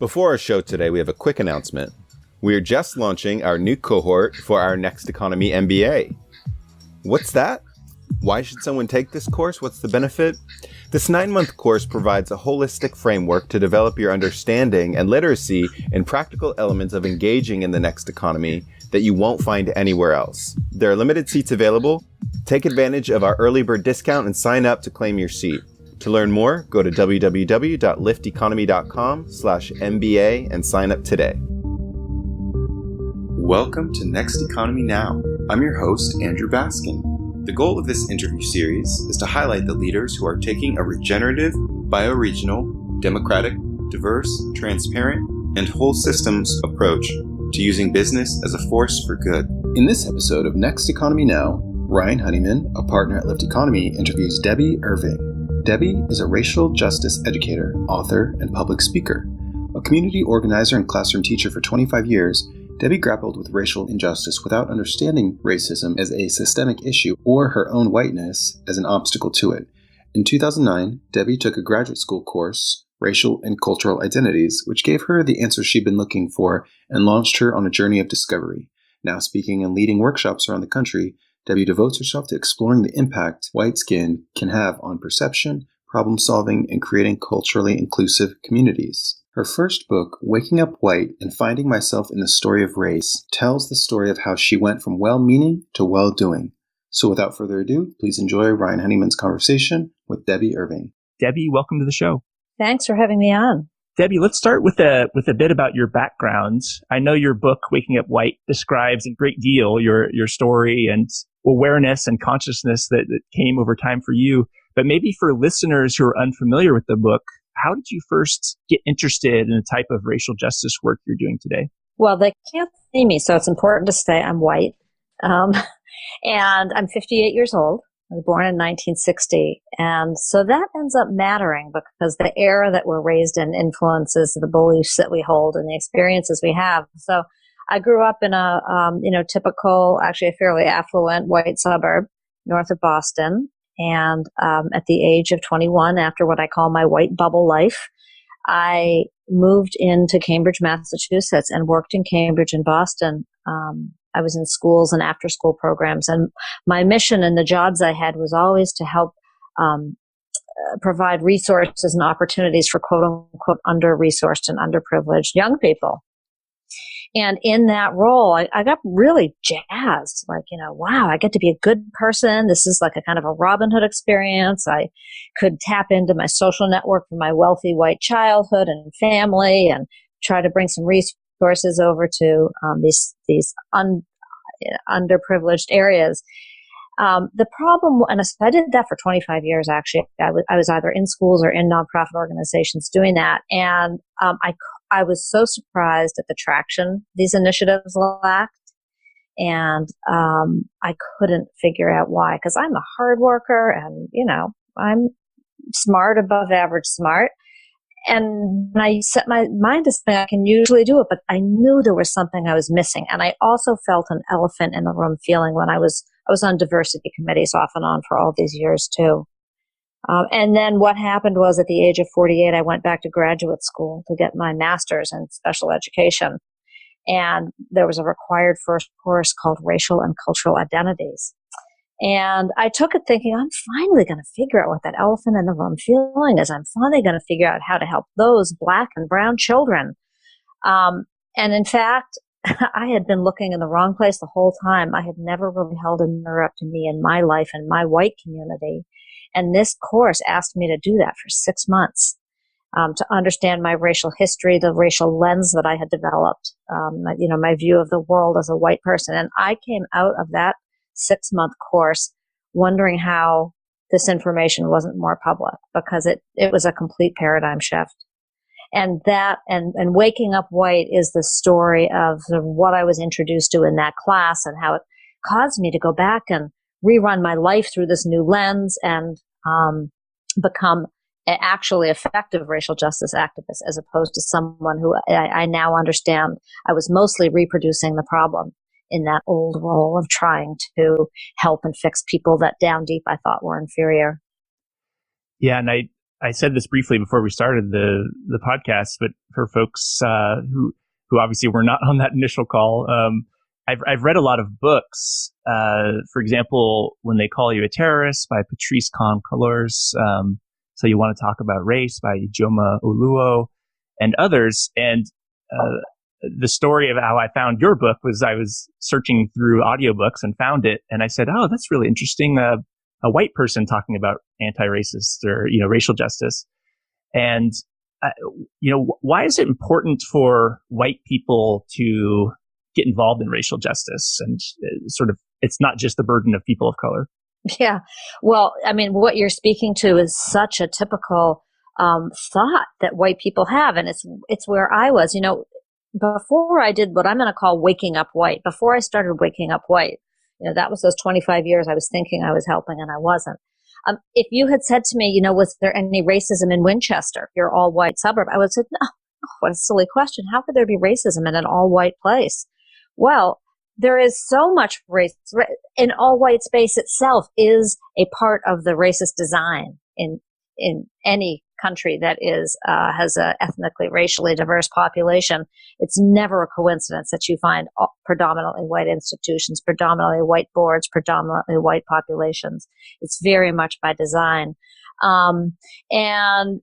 Before our show today, we have a quick announcement. We are just launching our new cohort for our Next Economy MBA. What's that? Why should someone take this course? What's the benefit? This 9-month course provides a holistic framework to develop your understanding and literacy in practical elements of engaging in the next economy that you won't find anywhere else. There are limited seats available. Take advantage of our early bird discount and sign up to claim your seat. To learn more, go to www.lifteconomy.com/MBA and sign up today. Welcome to Next Economy Now. I'm your host, Andrew Baskin. The goal of this interview series is to highlight the leaders who are taking a regenerative, bioregional, democratic, diverse, transparent, and whole systems approach to using business as a force for good. In this episode of Next Economy Now, Ryan Honeyman, a partner at Lift Economy, interviews Debby Irving. Debby is a racial justice educator, author, and public speaker. A community organizer and classroom teacher for 25 years, Debby grappled with racial injustice without understanding racism as a systemic issue or her own whiteness as an obstacle to it. In 2009, Debby took a graduate school course, Racial and Cultural Identities, which gave her the answers she'd been looking for and launched her on a journey of discovery. Now speaking and leading workshops around the country, Debby devotes herself to exploring the impact white skin can have on perception, problem solving, and creating culturally inclusive communities. Her first book, Waking Up White and Finding Myself in the Story of Race, tells the story of how she went from well-meaning to well-doing. So without further ado, please enjoy Ryan Honeyman's conversation with Debby Irving. Debby, welcome to the show. Thanks for having me on. Debby, let's start with a bit about your background. I know your book, Waking Up White, describes in great deal your story and awareness and consciousness that came over time for you. But maybe for listeners who are unfamiliar with the book, how did you first get interested in the type of racial justice work you're doing today? Well, they can't see me, so it's important to say I'm white. And I'm 58 years old. I was born in 1960. And so that ends up mattering because the era that we're raised in influences the beliefs that we hold and the experiences we have. So I grew up in a, typical, actually a fairly affluent white suburb north of Boston. And at the age of 21, after what I call my white bubble life, I moved into Cambridge, Massachusetts, and worked in Cambridge and Boston. I was in schools and after-school programs. And my mission and the jobs I had was always to help provide resources and opportunities for quote-unquote under-resourced and underprivileged young people. And in that role, I got really jazzed, wow, I get to be a good person. This is like a kind of a Robyn Hood experience. I could tap into my social network from my wealthy white childhood and family and try to bring some resources over to these underprivileged areas. The problem, and I did that for 25 years, actually. I was either in schools or in nonprofit organizations doing that. And I was so surprised at the traction these initiatives lacked. And I couldn't figure out why, because I'm a hard worker and, I'm smart, above average smart. And when I set my mind to something, I can usually do it, but I knew there was something I was missing. And I also felt an elephant in the room feeling when I was on diversity committees off and on for all these years too. And then what happened was at the age of 48, I went back to graduate school to get my master's in special education. And there was a required first course called Racial and Cultural Identities. And I took it thinking, I'm finally going to figure out what that elephant in the room feeling is. I'm finally going to figure out how to help those Black and brown children. And in fact, I had been looking in the wrong place the whole time. I had never really held a mirror up to me in my life and my white community. And this course asked me to do that for 6 months, to understand my racial history, the racial lens that I had developed, my view of the world as a white person. And I came out of that 6-month course wondering how this information wasn't more public, because it was a complete paradigm shift. And Waking Up White is the story of what I was introduced to in that class and how it caused me to go back and rerun my life through this new lens and become an actually effective racial justice activist, as opposed to someone who I now understand I was mostly reproducing the problem in that old role of trying to help and fix people that down deep I thought were inferior. Yeah, and I said this briefly before we started the podcast, but for folks who obviously were not on that initial call, I've read a lot of books. For example, When They Call You a Terrorist by Patrice Colors. So You Want to Talk About Race by Ijoma Oluo and others. And the story of how I found your book was I was searching through audiobooks and found it. And I said, oh, that's really interesting. A white person talking about anti-racist or, racial justice. And, why is it important for white people to get involved in racial justice and it's not just the burden of people of color? Yeah. Well, I mean, what you're speaking to is such a typical thought that white people have. And it's where I was, before I did what I'm going to call waking up white, before I started waking up white, that was those 25 years I was thinking I was helping and I wasn't. If you had said to me, was there any racism in Winchester, your all white suburb? I would have said, no, what a silly question. How could there be racism in an all white place? Well, there is so much race. An all white space itself is a part of the racist design in any country that has a ethnically, racially diverse population. It's never a coincidence that you find predominantly white institutions, predominantly white boards, predominantly white populations. It's very much by design. And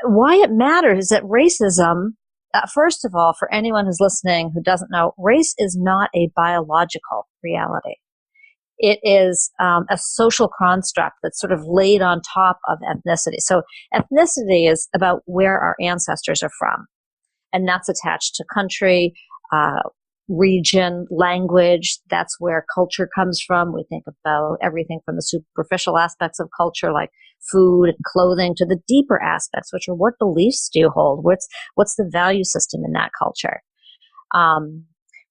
why it matters is that racism, first of all, for anyone who's listening who doesn't know, race is not a biological reality. It is a social construct that's sort of laid on top of ethnicity. So ethnicity is about where our ancestors are from, and that's attached to country, region, language. That's where culture comes from. We think about everything from the superficial aspects of culture, like food and clothing, to the deeper aspects, which are what beliefs do you hold? What's the value system in that culture?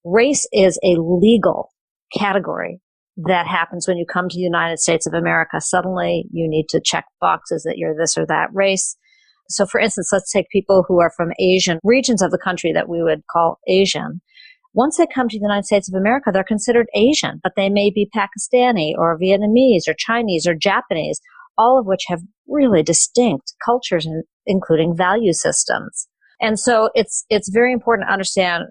Race is a legal category that happens when you come to the United States of America. Suddenly you need to check boxes that you're this or that race. So for instance, let's take people who are from Asian regions of the country that we would call Asian. Once they come to the United States of America, they're considered Asian, but they may be Pakistani or Vietnamese or Chinese or Japanese, all of which have really distinct cultures, including value systems. And so it's very important to understand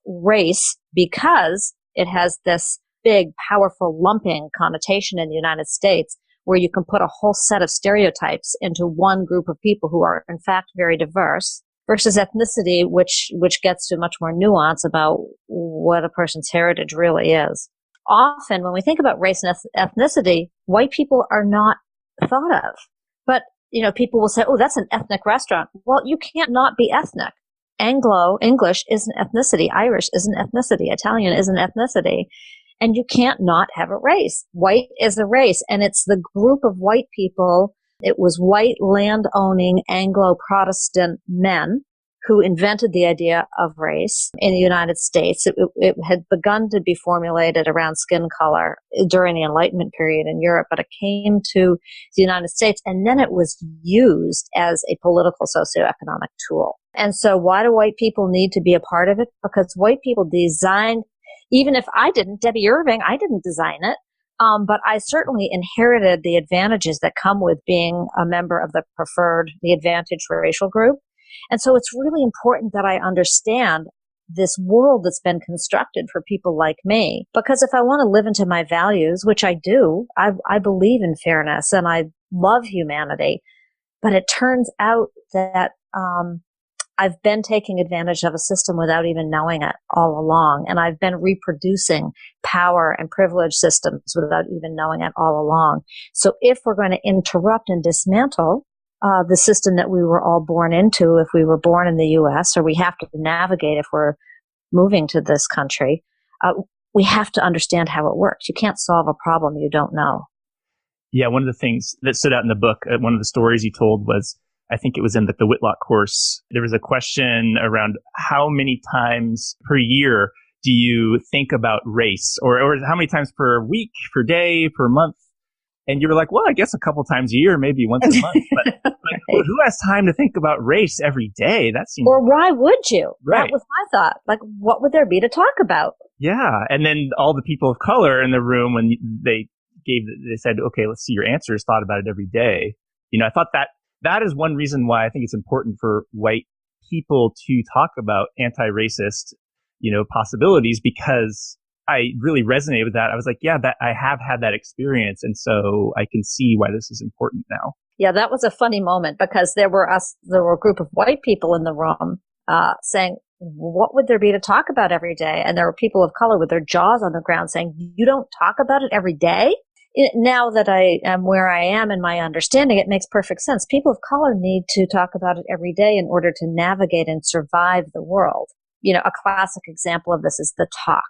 race because it has this big, powerful lumping connotation in the United States where you can put a whole set of stereotypes into one group of people who are in fact very diverse, versus ethnicity, which gets to much more nuance about what a person's heritage really is. Often when we think about race and ethnicity, white people are not thought of. But, people will say, oh, that's an ethnic restaurant. Well, you can't not be ethnic. English is an ethnicity. Irish is an ethnicity. Italian is an ethnicity. And you can't not have a race. White is a race, and it's the group of white people. It was white land-owning Anglo-Protestant men who invented the idea of race in the United States. It had begun to be formulated around skin color during the Enlightenment period in Europe, but it came to the United States, and then it was used as a political socioeconomic tool. And so why do white people need to be a part of it? Because white people designed, even if Debby Irving, I didn't design it, but I certainly inherited the advantages that come with being a member of the advantaged racial group. And so it's really important that I understand this world that's been constructed for people like me, because if I want to live into my values, which I do, I believe in fairness and I love humanity, but it turns out that I've been taking advantage of a system without even knowing it all along. And I've been reproducing power and privilege systems without even knowing it all along. So if we're going to interrupt and dismantle the system that we were all born into, if we were born in the U.S., or we have to navigate if we're moving to this country, we have to understand how it works. You can't solve a problem you don't know. Yeah, one of the things that stood out in the book, one of the stories you told was, I think it was in the Whitlock course, there was a question around how many times per year do you think about race, or how many times per week, per day, per month? And you were like, well, I guess a couple times a year, maybe once a month. But well, who has time to think about race every day? That seems. Or why would you? Right. That was my thought. Like, what would there be to talk about? Yeah. And then all the people of color in the room, when they said, okay, let's see your answers, thought about it every day. I thought that is one reason why I think it's important for white people to talk about anti-racist, possibilities, because I really resonated with that. I was like, yeah, that I have had that experience. And so I can see why this is important now. Yeah, that was a funny moment because there were a group of white people in the room saying, what would there be to talk about every day? And there were people of color with their jaws on the ground saying, you don't talk about it every day? Now that I am where I am in my understanding, it makes perfect sense. People of color need to talk about it every day in order to navigate and survive the world. A classic example of this is the talk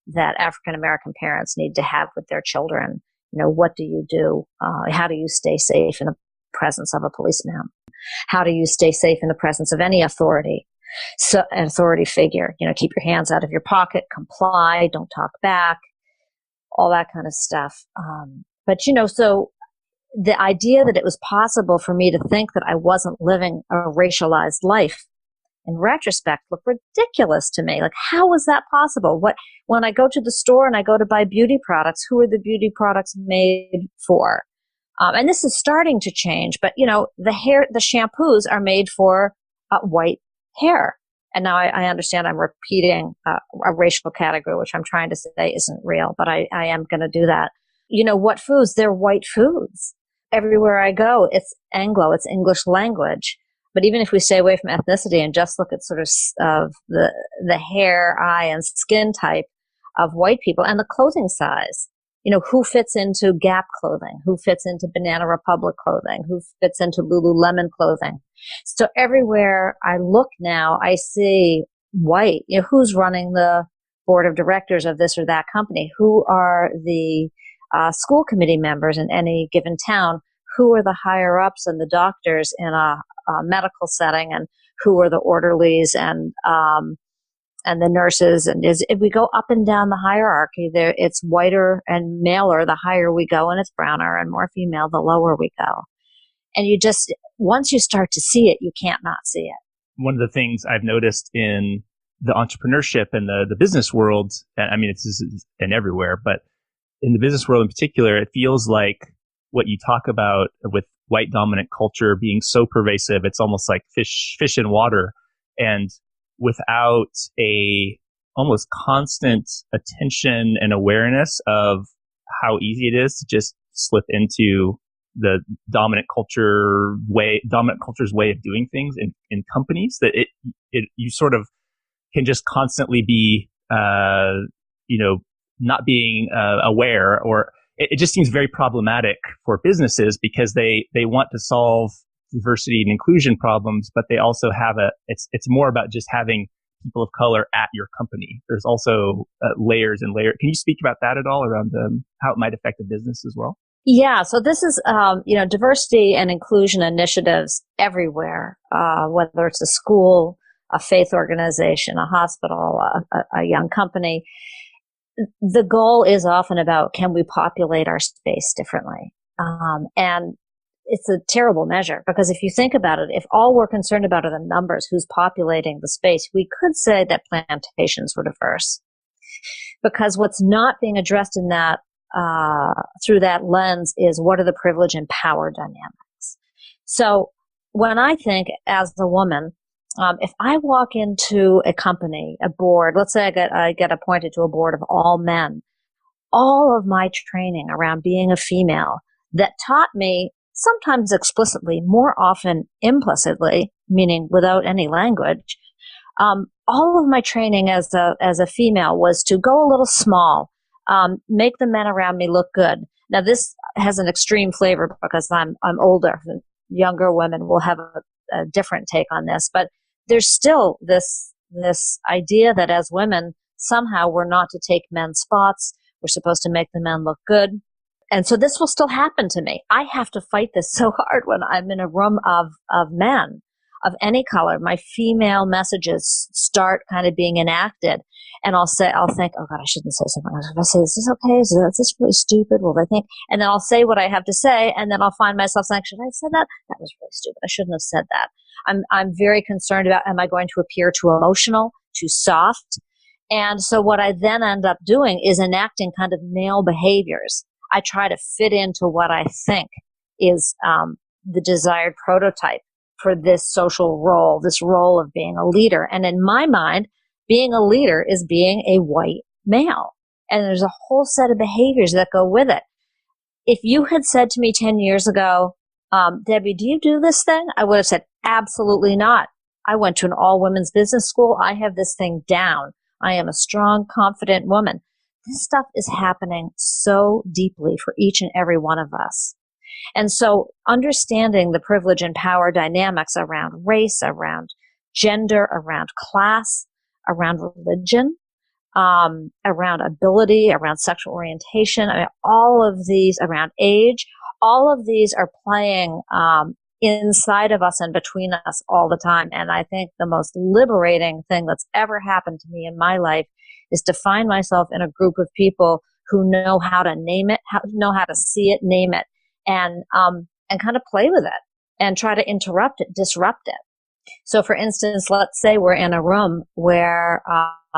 that African American parents need to have with their children. What do you do? How do you stay safe in the presence of a policeman? How do you stay safe in the presence of any authority? So an authority figure, keep your hands out of your pocket, comply, don't talk back, all that kind of stuff. But so the idea that it was possible for me to think that I wasn't living a racialized life, in retrospect, looked ridiculous to me. Like, how was that possible? When I go to the store and I go to buy beauty products, who are the beauty products made for? And this is starting to change, but the shampoos are made for white hair. And now I understand I'm repeating a racial category, which I'm trying to say isn't real, but I am going to do that. What foods? They're white foods. Everywhere I go, it's Anglo, it's English language. But even if we stay away from ethnicity and just look at sort of the hair, eye, and skin type of white people and the clothing size, who fits into Gap clothing, who fits into Banana Republic clothing, who fits into Lululemon clothing. So everywhere I look now, I see white. Who's running the board of directors of this or that company? Who are the school committee members in any given town? Who are the higher ups and the doctors in a medical setting, and who are the orderlies and the nurses? And if we go up and down the hierarchy, there it's whiter and maler the higher we go, and it's browner and more female the lower we go. And once you start to see it, you can't not see it. One of the things I've noticed in the entrepreneurship and the business world, I mean, it's and everywhere, but in the business world in particular, it feels like what you talk about with white dominant culture being so pervasive, it's almost like fish in water. And without a almost constant attention and awareness of how easy it is to just slip into the dominant culture's way of doing things in companies, that you sort of can just constantly be, not being aware, or it just seems very problematic for businesses because they want to solve diversity and inclusion problems, but they also have it's more about just having people of color at your company. There's also layers and layers. Can you speak about that at all, around how it might affect the business as well? Yeah, so this is, diversity and inclusion initiatives everywhere, whether it's a school, a faith organization, a hospital, a young company. The goal is often about, can we populate our space differently? And it's a terrible measure, because if you think about it, if all we're concerned about are the numbers, who's populating the space, we could say that plantations were diverse. Because what's not being addressed in that through that lens is, what are the privilege and power dynamics? So when I think as a woman, if I walk into a company, a board, let's say I get appointed to a board of all men, all of my training around being a female that taught me, sometimes explicitly, more often implicitly, meaning without any language, all of my training as a female was to go a little small, make the men around me look good. Now this has an extreme flavor because I'm older. Younger women will have a different take on this, but there's still this idea that as women, somehow we're not to take men's spots. We're supposed to make the men look good. And so this will still happen to me. I have to fight this so hard when I'm in a room of men of any color. My female messages start kind of being enacted, and I'll think, oh God, I shouldn't say something. I'll say, is this okay? Is this really stupid? Will they think? And then I'll say what I have to say, and then I'll find myself saying, should I have said that? That was really stupid. I shouldn't have said that. I'm very concerned about, am I going to appear too emotional, too soft? And so what I then end up doing is enacting kind of male behaviors. I try to fit into what I think is the desired prototype for this social role, this role of being a leader. And in my mind, being a leader is being a white male. And there's a whole set of behaviors that go with it. If you had said to me 10 years ago, Debbie, do you do this thing? I would have said, absolutely not. I went to an all-women's business school. I have this thing down. I am a strong, confident woman. This stuff is happening so deeply for each and every one of us. And so understanding the privilege and power dynamics around race, around gender, around class, around religion, around ability, around sexual orientation, I mean, all of these, around age, all of these are playing inside of us and between us all the time. And I think the most liberating thing that's ever happened to me in my life is to find myself in a group of people who know how to name it, know how to see it, name it, and kind of play with it and try to interrupt it, disrupt it. So for instance, let's say we're in a room where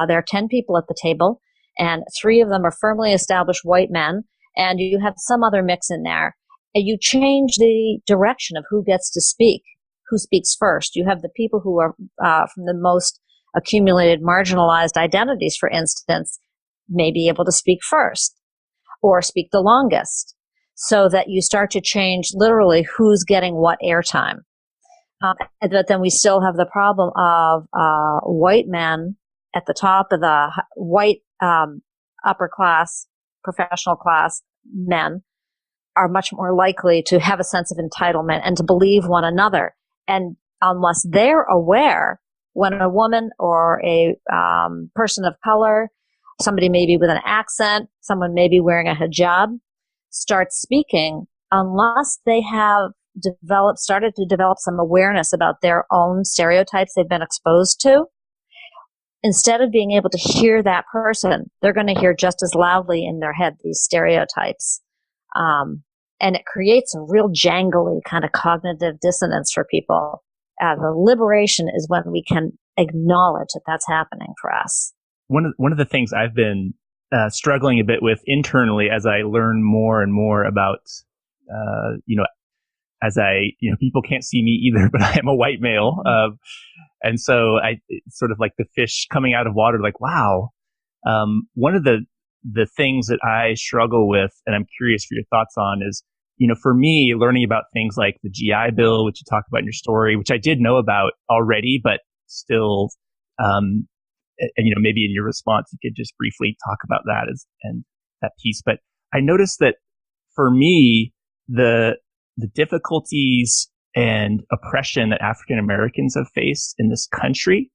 there are 10 people at the table and 3 of them are firmly established white men, and you have some other mix in there. And you change the direction of who gets to speak, who speaks first. You have the people who are from the most accumulated marginalized identities, for instance, may be able to speak first or speak the longest, so that you start to change literally who's getting what airtime. But then we still have the problem of white men at the top of the white upper class, professional class men are much more likely to have a sense of entitlement and to believe one another. And unless they're aware, when a woman or a person of color, somebody maybe with an accent, someone maybe wearing a hijab, starts speaking, unless they have started to develop some awareness about their own stereotypes they've been exposed to, instead of being able to hear that person, they're going to hear just as loudly in their head these stereotypes. And it creates a real jangly kind of cognitive dissonance for people. The liberation is when we can acknowledge that that's happening for us. One of the things I've been struggling a bit with internally as I learn more and more about, people can't see me either, but I am a white male. And so it's sort of like the fish coming out of water, like, wow. One of the things that I struggle with, and I'm curious for your thoughts on, is, for me, learning about things like the GI Bill, which you talk about in your story, which I did know about already, but still, maybe in your response, you could just briefly talk about that and that piece. But I noticed that for me, the difficulties and oppression that African Americans have faced in this country,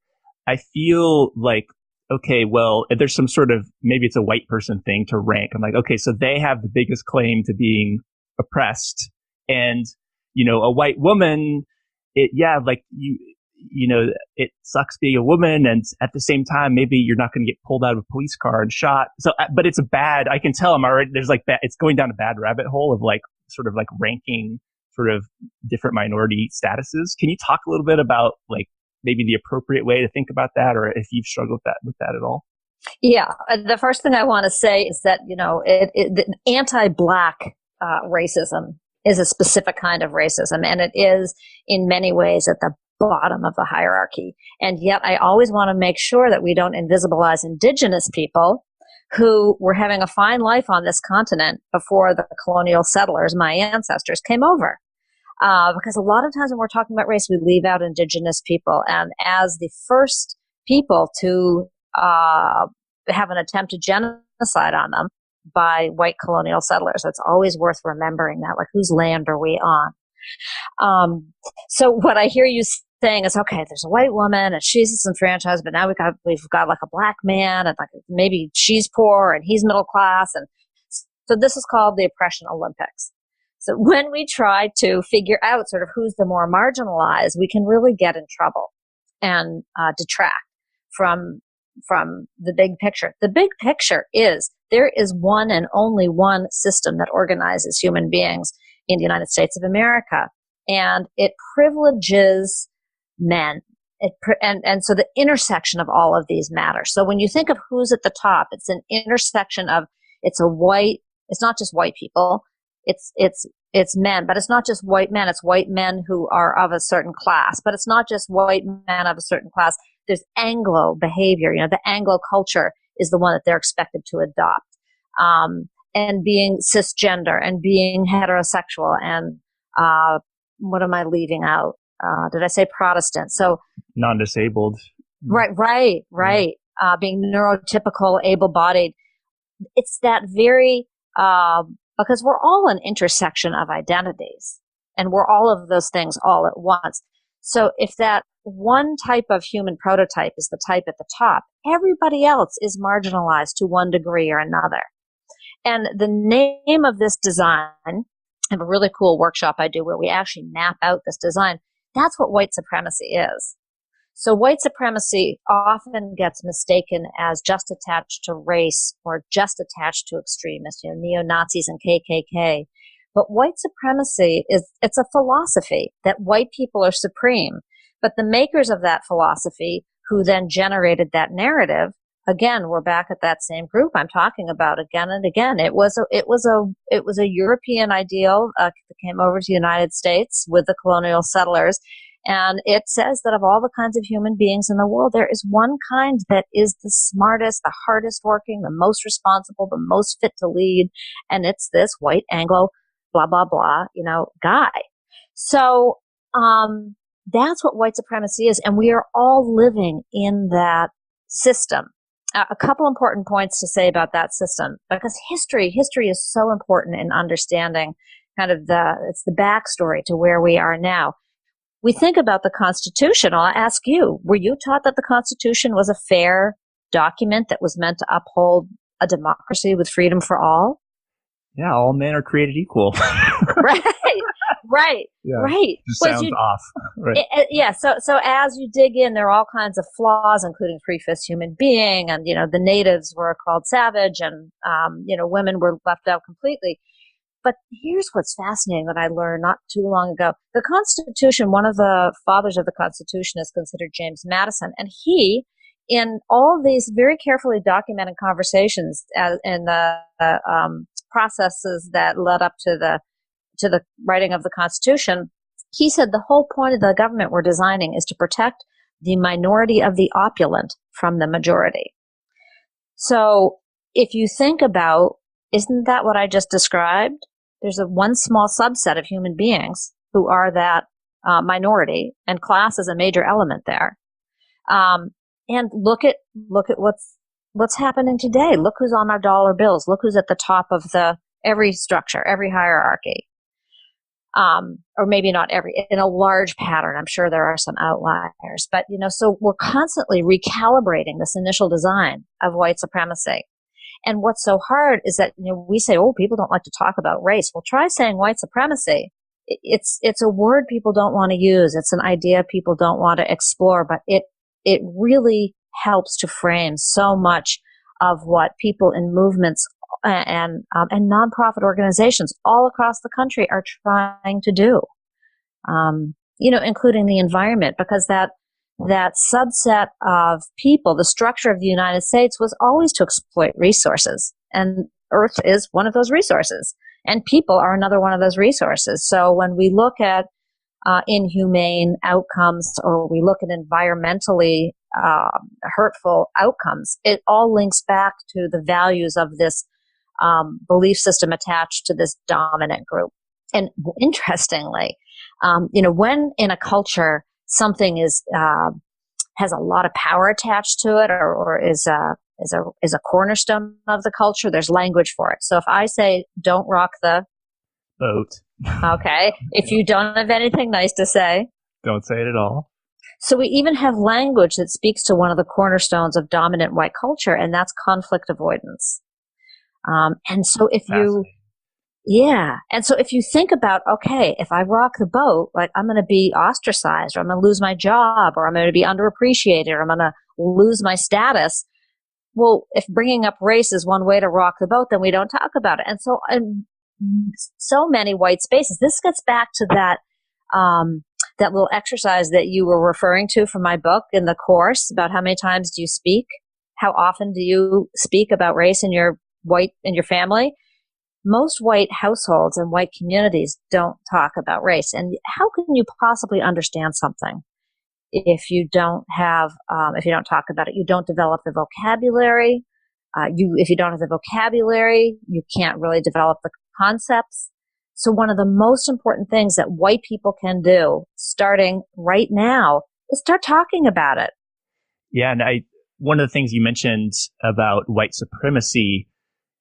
I feel like, okay, well, if there's some sort of, maybe it's a white person thing to rank. I'm like, okay, so they have the biggest claim to being oppressed. And, a white woman, it sucks being a woman. And at the same time, maybe you're not going to get pulled out of a police car and shot. So, but it's I can tell it's going down a bad rabbit hole of sort of ranking sort of different minority statuses. Can you talk a little bit about maybe the appropriate way to think about that, or if you've struggled with that at all? Yeah. The first thing I want to say is that, the anti-Black racism is a specific kind of racism, and it is in many ways at the bottom of the hierarchy. And yet I always want to make sure that we don't invisibilize Indigenous people who were having a fine life on this continent before the colonial settlers, my ancestors, came over. Because a lot of times when we're talking about race, we leave out Indigenous people. And as the first people to have an attempted genocide on them by white colonial settlers, it's always worth remembering that, whose land are we on? So what I hear you saying is, okay, there's a white woman and she's disenfranchised, but now we've got a Black man, and maybe she's poor and he's middle class. And so this is called the Oppression Olympics. So when we try to figure out sort of who's the more marginalized, we can really get in trouble and detract from the big picture. The big picture is there is one and only one system that organizes human beings in the United States of America, and it privileges men. And so the intersection of all of these matters. So when you think of who's at the top, it's an intersection of, it's not just white people. It's it's men, but it's not just white men. It's white men who are of a certain class, but it's not just white men of a certain class. There's Anglo behavior. The Anglo culture is the one that they're expected to adopt. And being cisgender and being heterosexual and, what am I leaving out? Did I say Protestant? So non-disabled. Right. Being neurotypical, able-bodied. It's that very, because we're all an intersection of identities and we're all of those things all at once. So if that one type of human prototype is the type at the top, everybody else is marginalized to one degree or another. And the name of this design, I have a really cool workshop I do where we actually map out this design. That's what white supremacy is. So white supremacy often gets mistaken as just attached to race or just attached to extremists, neo-Nazis and KKK. But white supremacy it's a philosophy that white people are supreme. But the makers of that philosophy, who then generated that narrative, again, we're back at that same group I'm talking about again and again. It was a European ideal that came over to the United States with the colonial settlers. And it says that of all the kinds of human beings in the world, there is one kind that is the smartest, the hardest working, the most responsible, the most fit to lead. And it's this white Anglo, blah, blah, blah, guy. So, that's what white supremacy is. And we are all living in that system. A couple important points to say about that system, because history is so important in understanding it's the backstory to where we are now. We think about the Constitution. I'll ask you, were you taught that the Constitution was a fair document that was meant to uphold a democracy with freedom for all? Yeah, all men are created equal. Right. Just sounds off. Right. So as you dig in, there are all kinds of flaws, including three-fifths human being, and the natives were called savage, and women were left out completely. But here's what's fascinating that I learned not too long ago. The Constitution, one of the fathers of the Constitution is considered James Madison. And he, in all of these very carefully documented conversations in the processes that led up to the writing of the Constitution, he said the whole point of the government we're designing is to protect the minority of the opulent from the majority. So if you think about, isn't that what I just described? There's one small subset of human beings who are that minority, and class is a major element there. And look at what's happening today. Look who's on our dollar bills. Look who's at the top of every structure, every hierarchy. Or maybe not every, in a large pattern. I'm sure there are some outliers, but so we're constantly recalibrating this initial design of white supremacy. And what's so hard is that, we say, oh, people don't like to talk about race. Well, try saying white supremacy. It's a word people don't want to use. It's an idea people don't want to explore, but it really helps to frame so much of what people in movements and nonprofit organizations all across the country are trying to do. Including the environment, because that subset of people, the structure of the United States was always to exploit resources. And Earth is one of those resources. And people are another one of those resources. So when we look at inhumane outcomes, or we look at environmentally hurtful outcomes, it all links back to the values of this belief system attached to this dominant group. And interestingly, when in a culture something has a lot of power attached to it, or is a cornerstone of the culture, there's language for it. So if I say, don't rock the boat. Okay. If you don't have anything nice to say, don't say it at all. So we even have language that speaks to one of the cornerstones of dominant white culture, and that's conflict avoidance. And so if you think about, okay, if I rock the boat, like I'm going to be ostracized, or I'm going to lose my job, or I'm going to be underappreciated, or I'm going to lose my status. Well, if bringing up race is one way to rock the boat, then we don't talk about it. And so in so many white spaces, this gets back to that little exercise that you were referring to from my book in the course about how many times do you speak? How often do you speak about race in your family? most white households and white communities don't talk about race. And how can you possibly understand something if you don't talk about it? You don't develop the vocabulary. If you don't have the vocabulary, you can't really develop the concepts. So one of the most important things that white people can do, starting right now, is start talking about it. Yeah, and one of the things you mentioned about white supremacy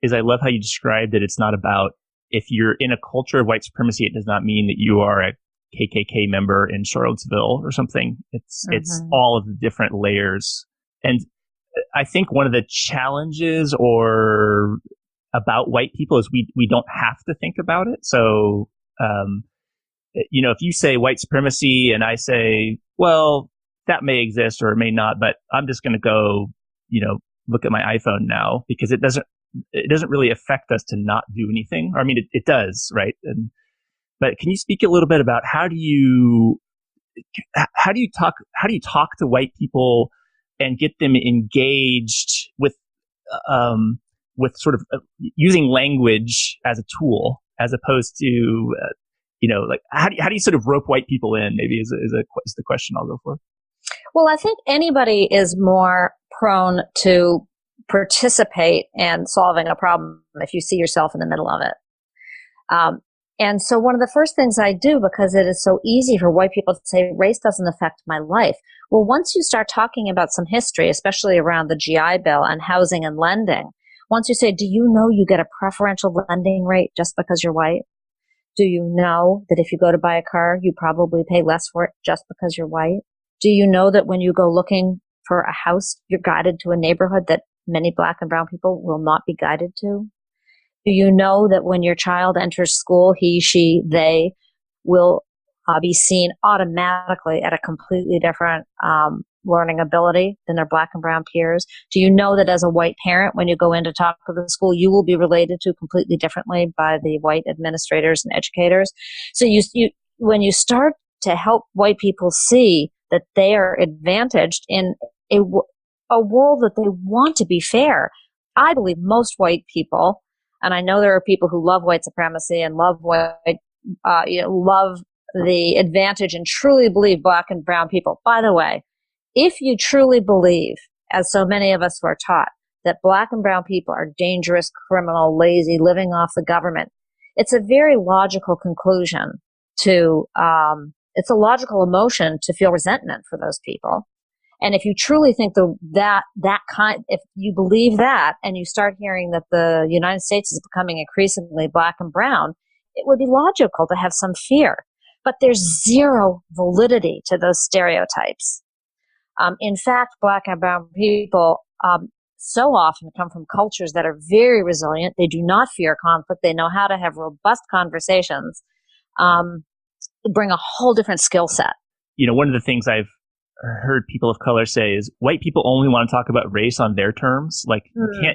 is I love how you described that it's not about, if you're in a culture of white supremacy, it does not mean that you are a KKK member in Charlottesville or something. It's all of the different layers. And I think one of the challenges about white people is we don't have to think about it. So, if you say white supremacy and I say, well, that may exist or it may not, but I'm just going to go, look at my iPhone now, because it doesn't really affect us to not do anything. I mean, it does, right? But can you speak a little bit about how do you talk to white people and get them engaged with sort of using language as a tool, as opposed to how do you sort of rope white people in? Maybe is the question I'll go for. Well, I think anybody is more prone to participate in solving a problem if you see yourself in the middle of it. And so one of the first things I do, because it is so easy for white people to say, race doesn't affect my life. Well, once you start talking about some history, especially around the GI Bill and housing and lending, once you say, do you know you get a preferential lending rate just because you're white? Do you know that if you go to buy a car, you probably pay less for it just because you're white? Do you know that when you go looking for a house, you're guided to a neighborhood that many Black and brown people will not be guided to? Do you know that when your child enters school, he, she, they will be seen automatically at a completely different learning ability than their Black and brown peers? Do you know that as a white parent, when you go in to talk to the school, you will be related to completely differently by the white administrators and educators? So when you start to help white people see that they are advantaged in a world that they want to be fair, I believe most white people, and I know there are people who love white supremacy and love love the advantage and truly believe Black and brown people. By the way, if you truly believe, as so many of us were taught, that Black and brown people are dangerous, criminal, lazy, living off the government, it's a very logical conclusion it's a logical emotion to feel resentment for those people. And if you truly think if you believe that, and you start hearing that the United States is becoming increasingly Black and brown, it would be logical to have some fear. But there's zero validity to those stereotypes. In fact, Black and brown people so often come from cultures that are very resilient. They do not fear conflict. They know how to have robust conversations, bring a whole different skill set. One of the things I've heard people of color say is white people only want to talk about race on their terms. Like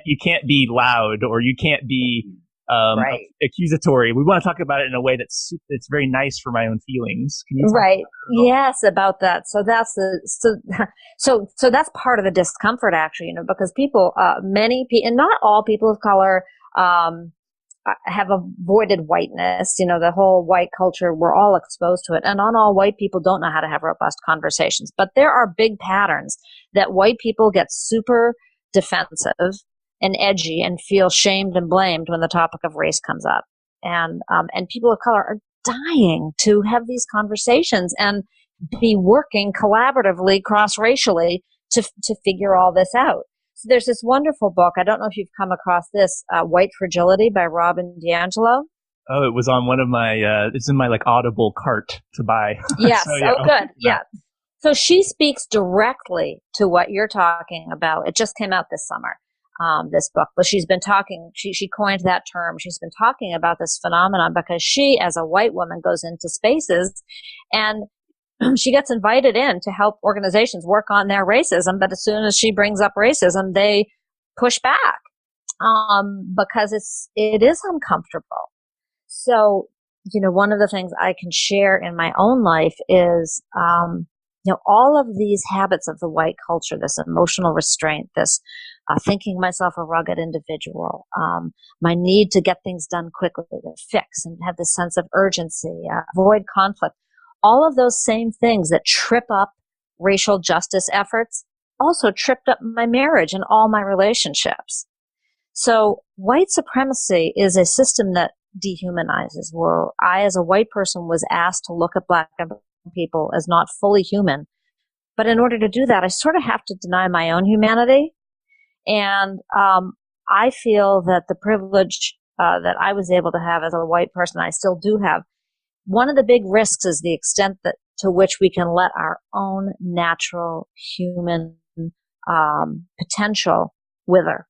you can't be loud, or you can't be right. accusatory. We want to talk about it in a way that's very nice for my own feelings. Can you right? Yes, about that. So that's so that's part of the discomfort, actually. Because people, and not all people of color, have avoided whiteness. The whole white culture, we're all exposed to it. And not all white people don't know how to have robust conversations. But there are big patterns that white people get super defensive and edgy and feel shamed and blamed when the topic of race comes up. And people of color are dying to have these conversations and be working collaboratively, cross-racially to figure all this out. So there's this wonderful book. I don't know if you've come across this, White Fragility by Robyn DiAngelo. Oh, it was on one of my, it's in my Audible cart to buy. Yes. So, yeah. Oh, good. Yeah. So she speaks directly to what you're talking about. It just came out this summer, this book, but she's been talking, she coined that term. She's been talking about this phenomenon because she, as a white woman, goes into spaces and she gets invited in to help organizations work on their racism, but as soon as she brings up racism, they push back because it is uncomfortable. So, one of the things I can share in my own life is, all of these habits of the white culture, this emotional restraint, this thinking myself a rugged individual, my need to get things done quickly, to fix and have this sense of urgency, avoid conflict. All of those same things that trip up racial justice efforts also tripped up my marriage and all my relationships. So white supremacy is a system that dehumanizes, where I, as a white person, was asked to look at Black and brown people as not fully human. But in order to do that, I sort of have to deny my own humanity. And I feel that the privilege that I was able to have as a white person, I still do have. One of the big risks is the extent to which we can let our own natural human potential wither.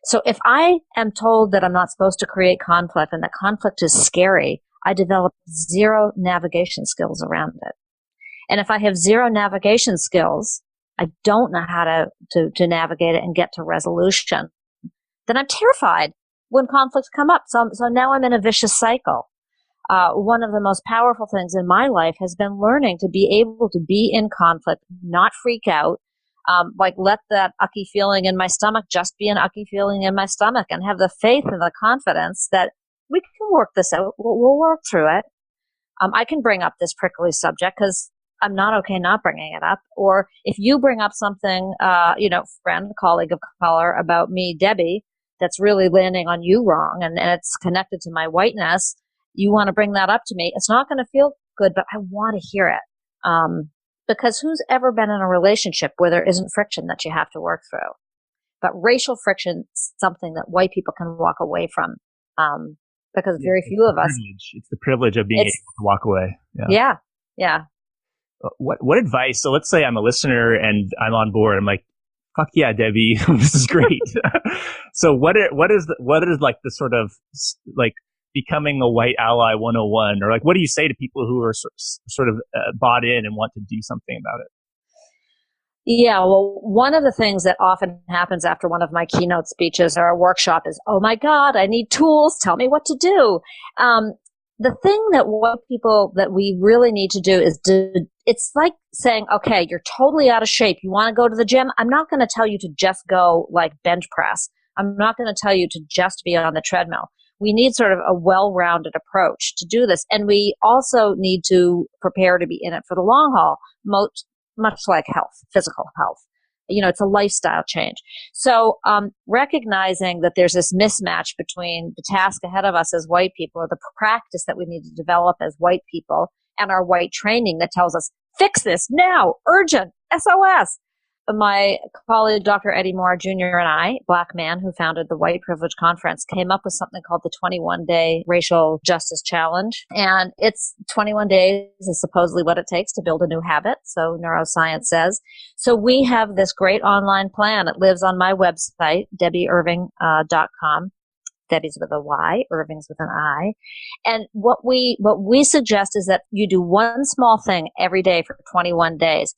So if I am told that I'm not supposed to create conflict and that conflict is scary, I develop zero navigation skills around it. And if I have zero navigation skills, I don't know how to navigate it and get to resolution, then I'm terrified when conflicts come up. So now I'm in a vicious cycle. One of the most powerful things in my life has been learning to be able to be in conflict, not freak out, let that ucky feeling in my stomach just be an ucky feeling in my stomach, and have the faith and the confidence that we can work this out. We'll work through it. I can bring up this prickly subject because I'm not okay not bringing it up. Or if you bring up something, friend, colleague of color about me, Debbie, that's really landing on you wrong, and it's connected to my whiteness, you want to bring that up to me. It's not going to feel good, but I want to hear it. Because who's ever been in a relationship where there isn't friction that you have to work through? But racial friction is something that white people can walk away from, because very few of us. It's the privilege of being able to walk away. Yeah. What advice? So let's say I'm a listener and I'm on board. I'm like, fuck yeah, Debbie, this is great. So what is like the sort of like becoming a white ally 101, or like, what do you say to people who are sort of bought in and want to do something about it? Yeah, well, one of the things that often happens after one of my keynote speeches or a workshop is, oh my God, I need tools. Tell me what to do. The thing that we really need to do is it's like saying, okay, you're totally out of shape. You want to go to the gym? I'm not going to tell you to just go like bench press. I'm not going to tell you to just be on the treadmill. We need sort of a well-rounded approach to do this. And we also need to prepare to be in it for the long haul, much like health, physical health. It's a lifestyle change. So recognizing that there's this mismatch between the task ahead of us as white people, or the practice that we need to develop as white people, and our white training that tells us, fix this now, urgent, SOS. My colleague, Dr. Eddie Moore Jr. and I, Black man who founded the White Privilege Conference, came up with something called the 21-Day Racial Justice Challenge. And it's 21 days is supposedly what it takes to build a new habit, so neuroscience says. So we have this great online plan. It lives on my website, debbyirving.com. Debbie's with a Y, Irving's with an I. And what we suggest is that you do one small thing every day for 21 days.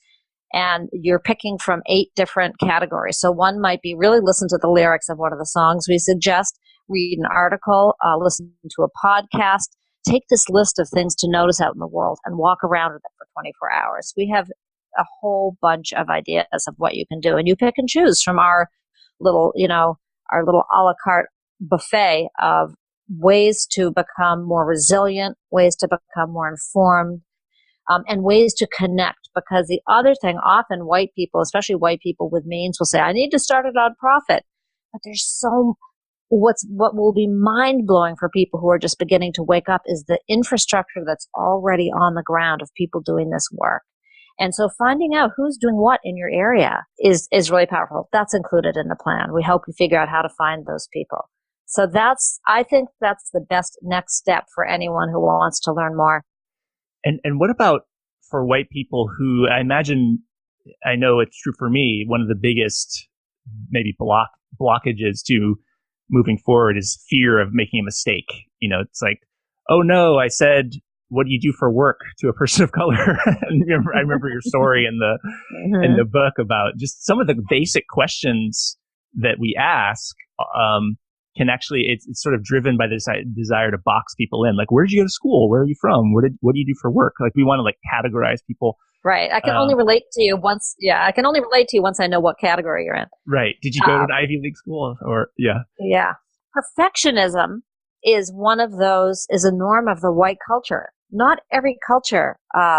And you're picking from 8 different categories. So one might be really listen to the lyrics of one of the songs we suggest, read an article, listen to a podcast, take this list of things to notice out in the world and walk around with it for 24 hours. We have a whole bunch of ideas of what you can do, and you pick and choose from our little a la carte buffet of ways to become more resilient, ways to become more informed, and ways to connect. Because the other thing, often white people, especially white people with means, will say, I need to start a nonprofit. But there's what will be mind-blowing for people who are just beginning to wake up is the infrastructure that's already on the ground of people doing this work. And so finding out who's doing what in your area is really powerful. That's included in the plan. We help you figure out how to find those people. So I think that's the best next step for anyone who wants to learn more. And what about for white people who, I know it's true for me, one of the biggest maybe blockages to moving forward is fear of making a mistake. It's like, oh no, I said, what do you do for work to a person of color? And I remember your story in the book about just some of the basic questions that we ask. Can actually, it's sort of driven by this desire to box people in. Like, where did you go to school? Where are you from? What do you do for work? Like, we want to categorize people. Right. I can only relate to you once. Yeah. I can only relate to you once I know what category you're in. Right. Did you go to an Ivy League school or yeah? Yeah. Perfectionism is is a norm of the white culture. Not every culture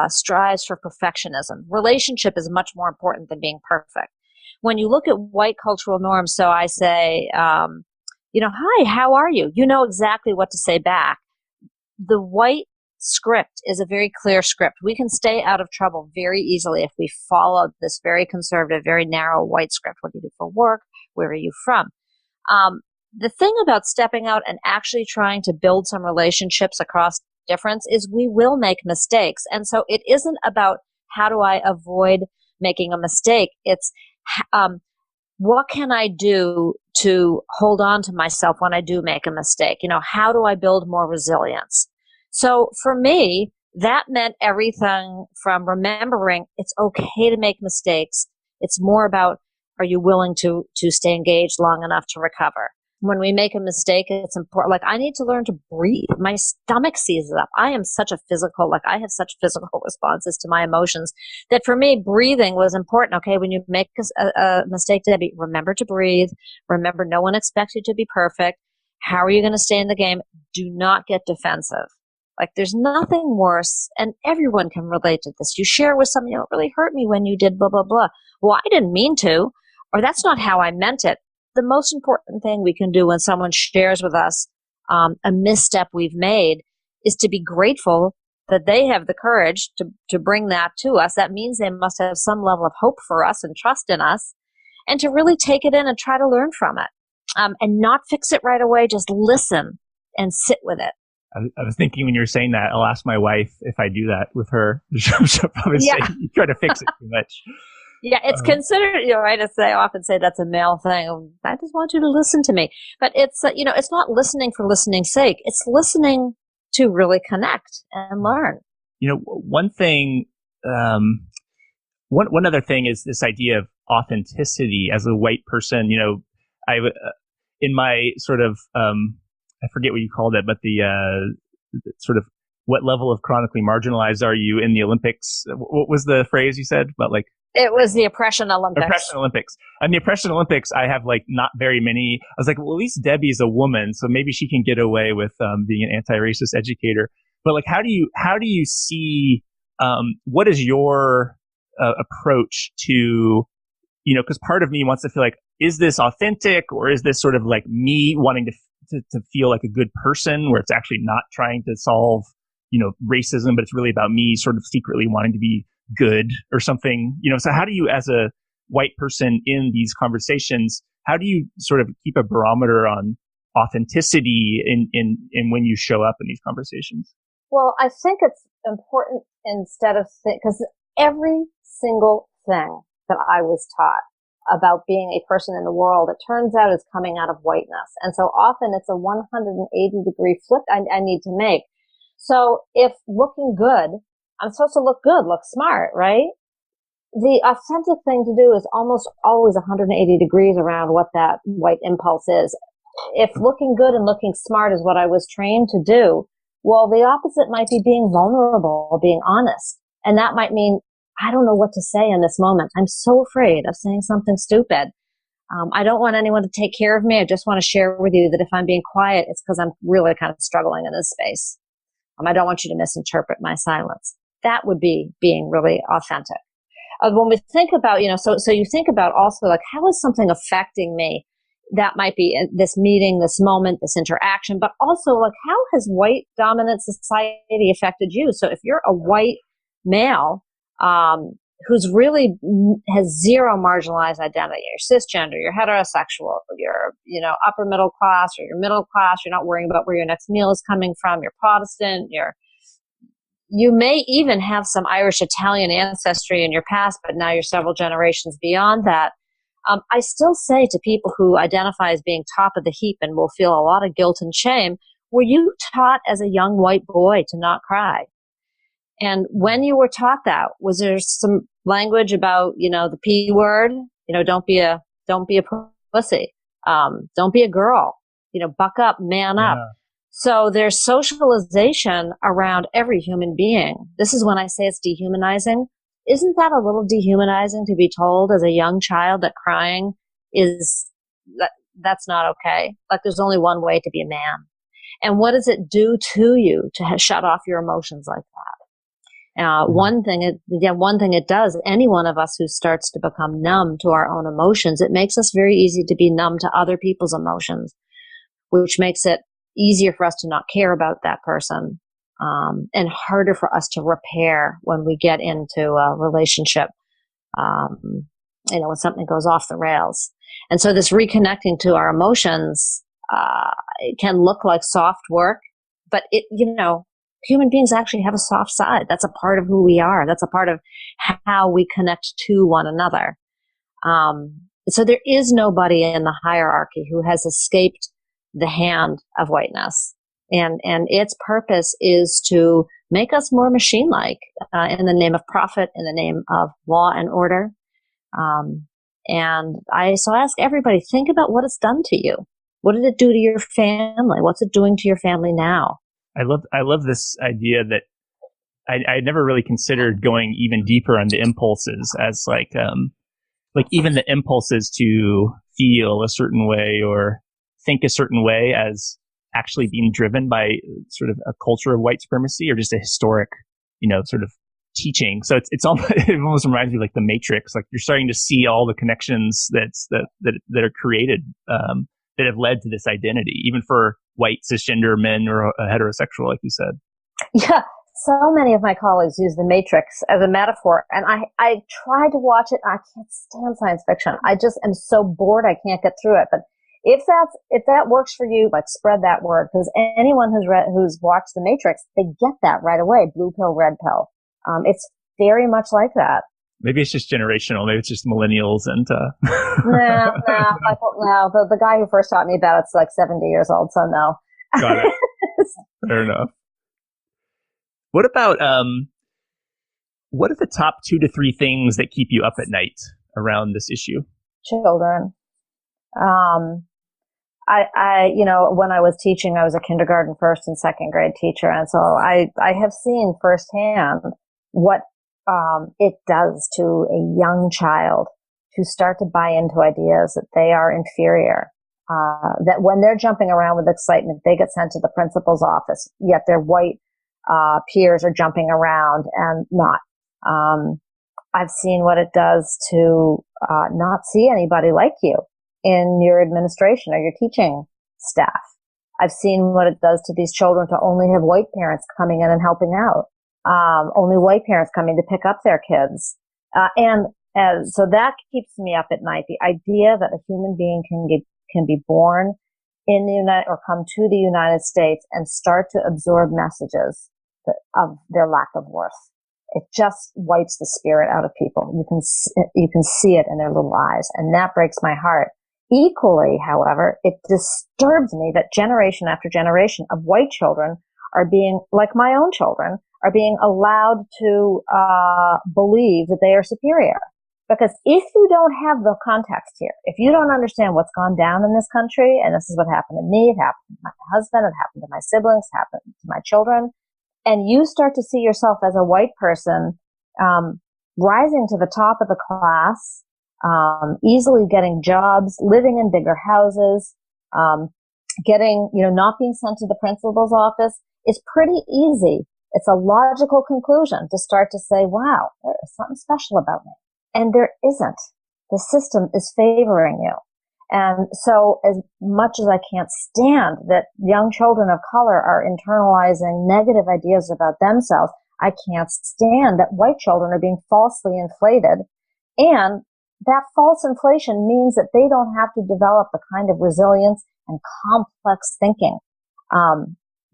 strives for perfectionism. Relationship is much more important than being perfect. When you look at white cultural norms, so I say, hi, how are you? You know exactly what to say back. The white script is a very clear script. We can stay out of trouble very easily if we follow this very conservative, very narrow white script. What do you do for work? Where are you from? The thing about stepping out and actually trying to build some relationships across difference is we will make mistakes. And so it isn't about how do I avoid making a mistake. It's what can I do to hold on to myself when I do make a mistake? How do I build more resilience? So for me, that meant everything from remembering it's okay to make mistakes. It's more about, are you willing to stay engaged long enough to recover? When we make a mistake, it's important. Like, I need to learn to breathe. My stomach seizes up. I have such physical responses to my emotions that for me, breathing was important. Okay, when you make a mistake, Debbie, remember to breathe. Remember, no one expects you to be perfect. How are you going to stay in the game? Do not get defensive. Like, there's nothing worse, and everyone can relate to this. You share with someone, it really hurt me when you did blah, blah, blah. Well, I didn't mean to, or that's not how I meant it. The most important thing we can do when someone shares with us a misstep we've made is to be grateful that they have the courage to bring that to us. That means they must have some level of hope for us and trust in us, and to really take it in and try to learn from it, and not fix it right away. Just listen and sit with it. I was thinking when you were saying that, I'll ask my wife if I do that with her. She'll probably say, you try to fix it too much. Yeah, it's considered, right, I often say that's a male thing. I just want you to listen to me. But it's, it's not listening for listening's sake. It's listening to really connect and learn. One thing, one other thing is this idea of authenticity as a white person. In my sort of, I forget what you called it, but the sort of what level of chronically marginalized are you in the Olympics? What was the phrase you said about like? It was the Oppression Olympics. Oppression Olympics. And the Oppression Olympics, I have like not very many. I was like, well, at least Debbie's a woman, so maybe she can get away with being an anti-racist educator. But like, how do you see what is your approach to, because part of me wants to feel like, is this authentic, or is this sort of like me wanting to feel like a good person, where it's actually not trying to solve racism, but it's really about me sort of secretly wanting to be good or something, so how do you, as a white person in these conversations, how do you sort of keep a barometer on authenticity in when you show up in these conversations? Well, I think it's important because every single thing that I was taught about being a person in the world, it turns out is coming out of whiteness. And so often it's a 180-degree flip I need to make. So if looking good, I'm supposed to look good, look smart, right? The authentic thing to do is almost always 180 degrees around what that white impulse is. If looking good and looking smart is what I was trained to do, well, the opposite might be being vulnerable, being honest. And that might mean, I don't know what to say in this moment. I'm so afraid of saying something stupid. I don't want anyone to take care of me. I just want to share with you that if I'm being quiet, it's because I'm really kind of struggling in this space. I don't want you to misinterpret my silence. That would be being really authentic. When we think about, so you think about also like, how is something affecting me? That might be this meeting, this moment, this interaction, but also like, how has white dominant society affected you? So if you're a white male, who's really has zero marginalized identity, you're cisgender, you're heterosexual, you're, upper middle class or you're middle class, you're not worrying about where your next meal is coming from, you're Protestant, you may even have some Irish Italian ancestry in your past, but now you're several generations beyond that. I still say to people who identify as being top of the heap and will feel a lot of guilt and shame, were you taught as a young white boy to not cry? And when you were taught that, was there some language about, the P word? Don't be a pussy. Don't be a girl. Buck up, man up. So there's socialization around every human being. This is when I say it's dehumanizing. isn't that a little dehumanizing to be told as a young child that crying that's not okay? Like, there's only one way to be a man. And what does it do to you to shut off your emotions like that? One thing it does, any one of us who starts to become numb to our own emotions, it makes us very easy to be numb to other people's emotions, which makes it easier for us to not care about that person, and harder for us to repair when we get into a relationship, when something goes off the rails. And so this reconnecting to our emotions, it can look like soft work, but human beings actually have a soft side. That's a part of who we are. That's a part of how we connect to one another. So there is nobody in the hierarchy who has escaped the hand of whiteness. And its purpose is to make us more machine-like, in the name of profit, in the name of law and order. And I ask everybody, think about what it's done to you. What did it do to your family? What's it doing to your family now? I love this idea that I never really considered going even deeper on the impulses as like even the impulses to feel a certain way or think a certain way as actually being driven by sort of a culture of white supremacy or just a historic, sort of teaching. So it almost reminds me of like the Matrix. Like, you're starting to see all the connections that are created, that have led to this identity, even for white cisgender men or heterosexual, like you said. Yeah. So many of my colleagues use the Matrix as a metaphor, and I try to watch it. I can't stand science fiction. I just am so bored. I can't get through it. But if that works for you, like, spread that word, because anyone who's watched the Matrix, they get that right away. Blue pill, red pill. It's very much like that. Maybe it's just generational. Maybe it's just millennials and. No. The guy who first taught me about it's like 70 years old, so no. Got it. Fair enough. What about what are the top 2 to 3 things that keep you up at night around this issue? Children. When I was teaching, I was a kindergarten first and second grade teacher, and so I have seen firsthand what it does to a young child to start to buy into ideas that they are inferior. That when they're jumping around with excitement, they get sent to the principal's office, yet their white peers are jumping around and not. I've seen what it does to not see anybody like you in your administration or your teaching staff. I've seen what it does to these children to only have white parents coming in and helping out. Only white parents coming to pick up their kids. So that keeps me up at night. The idea that a human being can be born in the or come to the United States and start to absorb messages of their lack of worth. It just wipes the spirit out of people. You can see it in their little eyes, and that breaks my heart. Equally, however, it disturbs me that generation after generation of white children are being, like my own children, are being allowed to believe that they are superior. Because if you don't have the context here, if you don't understand what's gone down in this country, and this is what happened to me, it happened to my husband, it happened to my siblings, it happened to my children, and you start to see yourself as a white person rising to the top of the class, easily getting jobs, living in bigger houses, not being sent to the principal's office, is pretty easy. It's a logical conclusion to start to say, wow, there is something special about me. And there isn't. The system is favoring you. And so as much as I can't stand that young children of color are internalizing negative ideas about themselves, I can't stand that white children are being falsely inflated. And that false inflation means that they don't have to develop the kind of resilience and complex thinking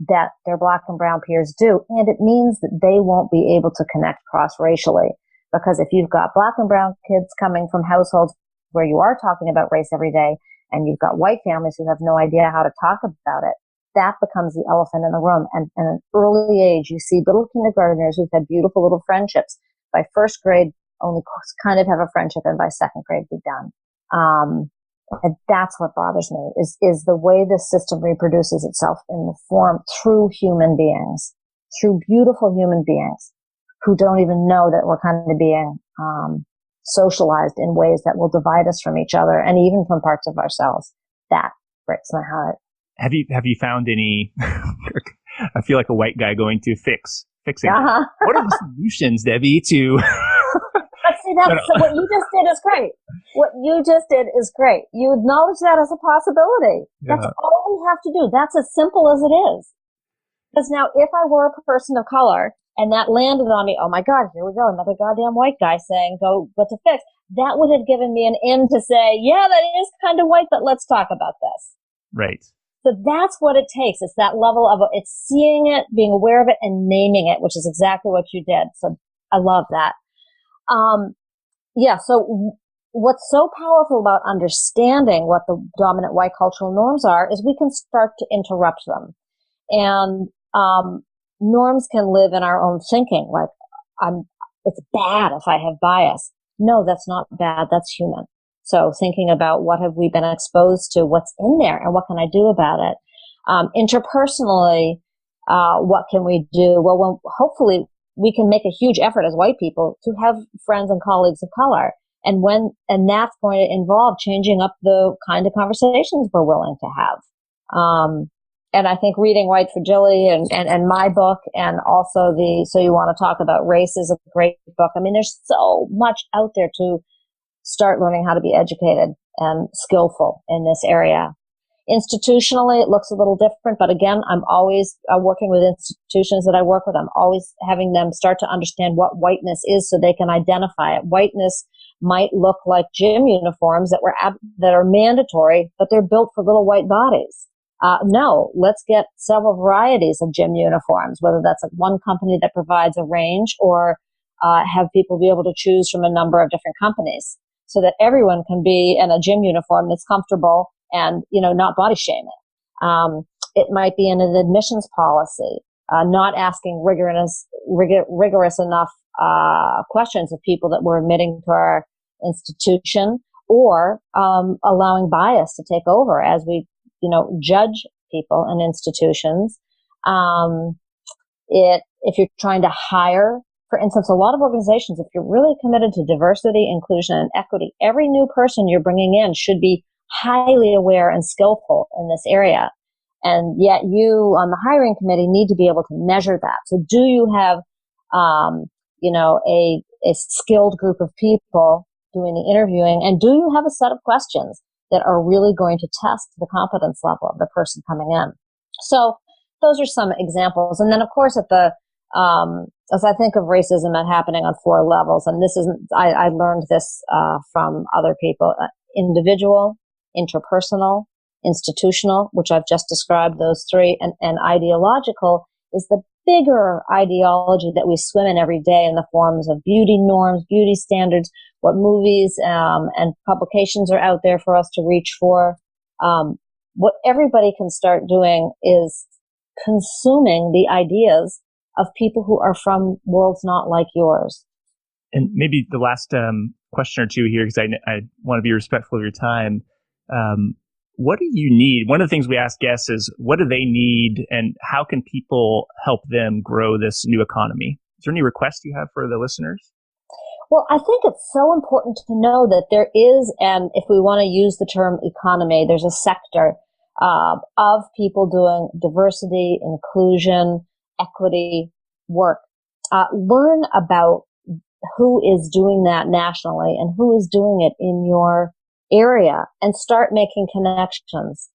that their black and brown peers do. And it means that they won't be able to connect cross-racially. Because if you've got black and brown kids coming from households where you are talking about race every day, and you've got white families who have no idea how to talk about it, that becomes the elephant in the room. And at an early age, you see little kindergartners who've had beautiful little friendships. By first grade, only kind of have a friendship, and by second grade, be done. And that's what bothers me, is the way this system reproduces itself in the form through human beings, through beautiful human beings, who don't even know that we're kind of being socialized in ways that will divide us from each other and even from parts of ourselves. That breaks my heart. Have you found any? I feel like a white guy going to fixing. Uh-huh. What are the solutions, Debbie? To see, what you just did is great. What you just did is great. You acknowledge that as a possibility. Yeah. That's all we have to do. That's as simple as it is. Because now, if I were a person of color and that landed on me, oh my God, here we go, another goddamn white guy saying, go, what to fix. That would have given me an in to say, yeah, that is kind of white, but let's talk about this. Right. So that's what it takes. It's that level of, it's seeing it, being aware of it, and naming it, which is exactly what you did. So I love that. So what's so powerful about understanding what the dominant white cultural norms are is we can start to interrupt them. And norms can live in our own thinking, like, it's bad if I have bias. No, that's not bad. That's human. So thinking about what have we been exposed to, what's in there, and what can I do about it? Interpersonally, what can we do? Well, hopefully we can make a huge effort as white people to have friends and colleagues of color. And that's going to involve changing up the kind of conversations we're willing to have. And I think reading White Fragility and my book, and also So You Want to Talk About Race is a great book. I mean, there's so much out there to start learning how to be educated and skillful in this area. Institutionally, it looks a little different, but again, I'm always working with institutions that I work with. I'm always having them start to understand what whiteness is so they can identify it. Whiteness might look like gym uniforms that are mandatory, but they're built for little white bodies. No, let's get several varieties of gym uniforms, whether that's like one company that provides a range or have people be able to choose from a number of different companies so that everyone can be in a gym uniform that's comfortable and, not body shaming. It might be in an admissions policy, not asking rigorous enough questions of people that we're admitting to our institution, or allowing bias to take over as we judge people and institutions. If you're trying to hire, for instance, a lot of organizations, if you're really committed to diversity, inclusion, and equity, every new person you're bringing in should be highly aware and skillful in this area. And yet you on the hiring committee need to be able to measure that. So do you have, a skilled group of people doing the interviewing? And do you have a set of questions that are really going to test the competence level of the person coming in? So those are some examples. And then, of course, as I think of racism at happening on 4 levels, and this isn't, I learned this from other people, individual, interpersonal, institutional, which I've just described, those 3, and ideological is the bigger ideology that we swim in every day in the forms of beauty norms, beauty standards, what movies and publications are out there for us to reach for. What everybody can start doing is consuming the ideas of people who are from worlds not like yours. And maybe the last question or two here, because I want to be respectful of your time. What do you need? One of the things we ask guests is, what do they need, and how can people help them grow this new economy? Is there any requests you have for the listeners? Well, I think it's so important to know that there is, and if we want to use the term economy, there's a sector of people doing diversity, inclusion, equity work. Learn about who is doing that nationally and who is doing it in your area, and start making connections.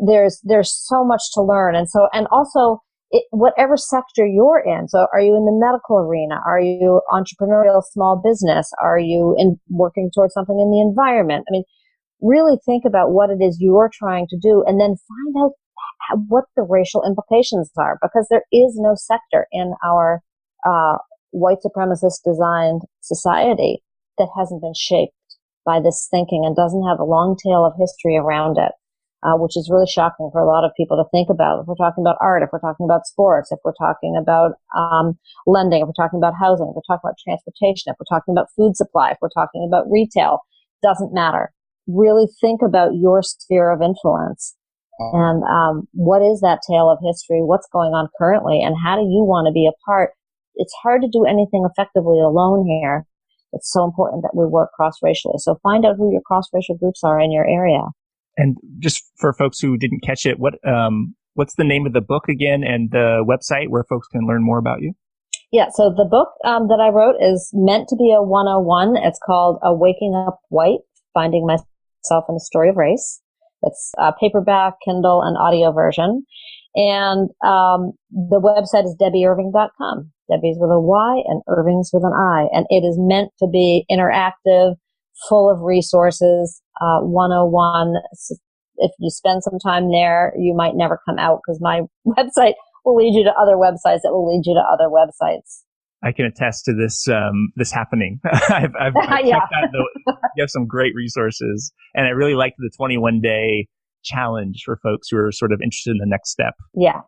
There's so much to learn, and also whatever sector you're in. So, are you in the medical arena? Are you entrepreneurial, small business? Are you working towards something in the environment? I mean, really think about what it is you're trying to do, and then find out what the racial implications are, because there is no sector in our white supremacist designed society that hasn't been shaped by this thinking and doesn't have a long tail of history around it, which is really shocking for a lot of people to think about. If we're talking about art, if we're talking about sports, if we're talking about lending, if we're talking about housing, if we're talking about transportation, if we're talking about food supply, if we're talking about retail, doesn't matter. Really think about your sphere of influence. And what is that tale of history? What's going on currently? And how do you want to be a part it's hard to do anything effectively alone here. It's so important that we work cross-racially. So find out who your cross-racial groups are in your area. And just for folks who didn't catch it, what's the name of the book again and the website where folks can learn more about you? Yeah, so the book that I wrote is meant to be a 101. It's called Waking Up White, Finding Myself in the Story of Race. It's a paperback, Kindle, and audio version. And the website is debbyirving.com. Debbie's with a Y and Irving's with an I. And it is meant to be interactive, full of resources, 101. If you spend some time there, you might never come out because my website will lead you to other websites that will lead you to other websites. I can attest to this happening. I've checked out you have some great resources, and I really liked the 21-day challenge for folks who are sort of interested in the next step. Yeah.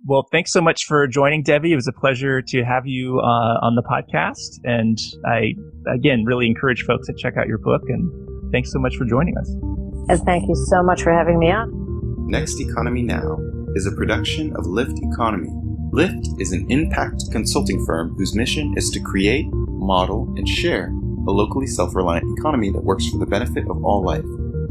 Well, thanks so much for joining, Debbie. It was a pleasure to have you on the podcast, and I again really encourage folks to check out your book. And thanks so much for joining us. And thank you so much for having me on. Next Economy Now is a production of Lift Economy. Lift is an impact consulting firm whose mission is to create, model, and share a locally self-reliant economy that works for the benefit of all life.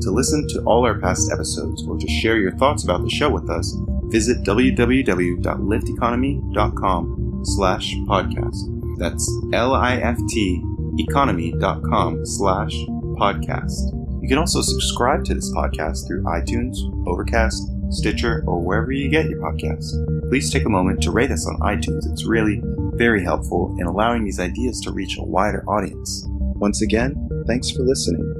To listen to all our past episodes or to share your thoughts about the show with us, visit www.lifteconomy.com/podcast. That's LIFT economy.com/podcast. You can also subscribe to this podcast through iTunes, Overcast, Stitcher, or wherever you get your podcasts. Please take a moment to rate us on iTunes. It's really very helpful in allowing these ideas to reach a wider audience. Once again, thanks for listening.